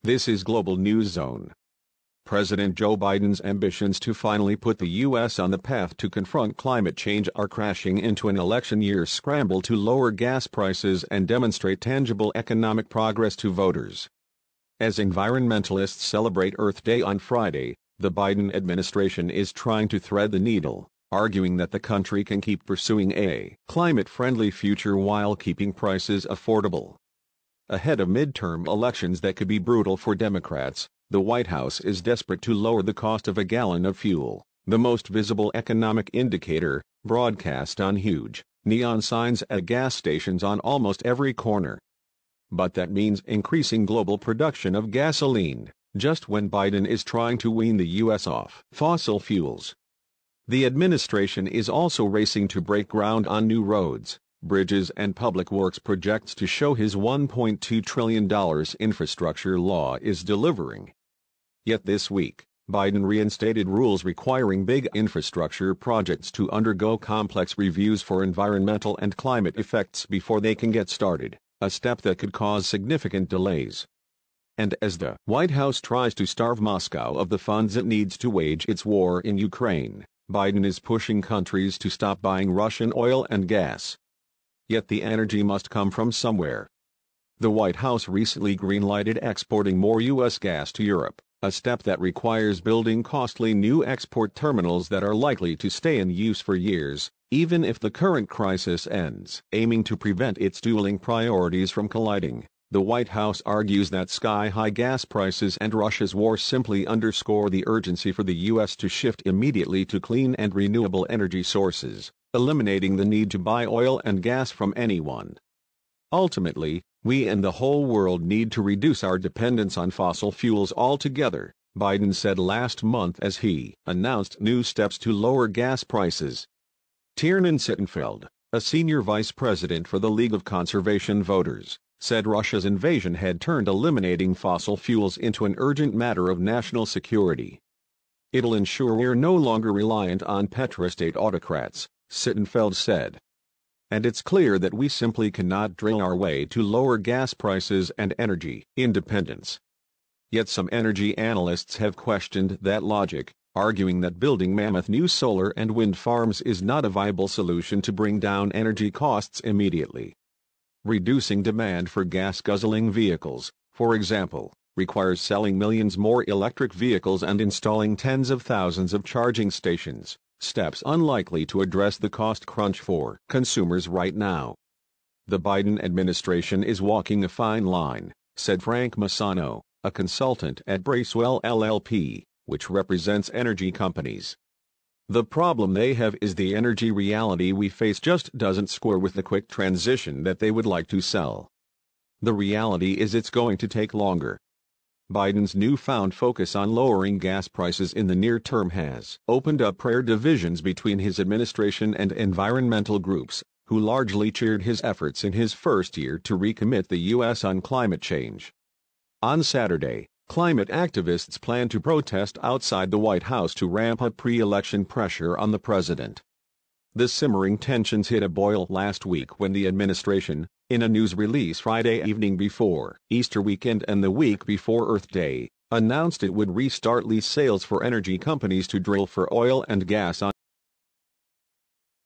This is Global News Zone. President Joe Biden's ambitions to finally put the U.S. on the path to confront climate change are crashing into an election-year scramble to lower gas prices and demonstrate tangible economic progress to voters. As environmentalists celebrate Earth Day on Friday, the Biden administration is trying to thread the needle, arguing that the country can keep pursuing a climate-friendly future while keeping prices affordable. Ahead of midterm elections that could be brutal for Democrats, the White House is desperate to lower the cost of a gallon of fuel, the most visible economic indicator, broadcast on huge neon signs at gas stations on almost every corner. But that means increasing global production of gasoline, just when Biden is trying to wean the U.S. off fossil fuels. The administration is also racing to break ground on new roads, bridges and public works projects to show his $1.2 trillion infrastructure law is delivering. Yet this week, Biden reinstated rules requiring big infrastructure projects to undergo complex reviews for environmental and climate effects before they can get started, a step that could cause significant delays. And as the White House tries to starve Moscow of the funds it needs to wage its war in Ukraine, Biden is pushing countries to stop buying Russian oil and gas. Yet the energy must come from somewhere. The White House recently greenlighted exporting more U.S. gas to Europe, a step that requires building costly new export terminals that are likely to stay in use for years, even if the current crisis ends. Aiming to prevent its dueling priorities from colliding, the White House argues that sky-high gas prices and Russia's war simply underscore the urgency for the U.S. to shift immediately to clean and renewable energy sources, eliminating the need to buy oil and gas from anyone. Ultimately, we and the whole world need to reduce our dependence on fossil fuels altogether, Biden said last month as he announced new steps to lower gas prices. Tiernan Sittenfeld, a senior vice president for the League of Conservation Voters, said Russia's invasion had turned eliminating fossil fuels into an urgent matter of national security. It'll ensure we're no longer reliant on petrostate autocrats, Sittenfeld said. And it's clear that we simply cannot drill our way to lower gas prices and energy independence. Yet some energy analysts have questioned that logic, arguing that building mammoth new solar and wind farms is not a viable solution to bring down energy costs immediately. Reducing demand for gas-guzzling vehicles, for example, requires selling millions more electric vehicles and installing tens of thousands of charging stations, steps unlikely to address the cost crunch for consumers right now. The Biden administration is walking a fine line, said Frank Massano, a consultant at Bracewell LLP, which represents energy companies. The problem they have is the energy reality we face just doesn't square with the quick transition that they would like to sell. The reality is it's going to take longer. Biden's newfound focus on lowering gas prices in the near term has opened up rare divisions between his administration and environmental groups, who largely cheered his efforts in his first year to recommit the U.S. on climate change. On Saturday, climate activists plan to protest outside the White House to ramp up pre-election pressure on the president. The simmering tensions hit a boil last week when the administration, in a news release Friday evening before Easter weekend and the week before Earth Day, announced it would restart lease sales for energy companies to drill for oil and gas on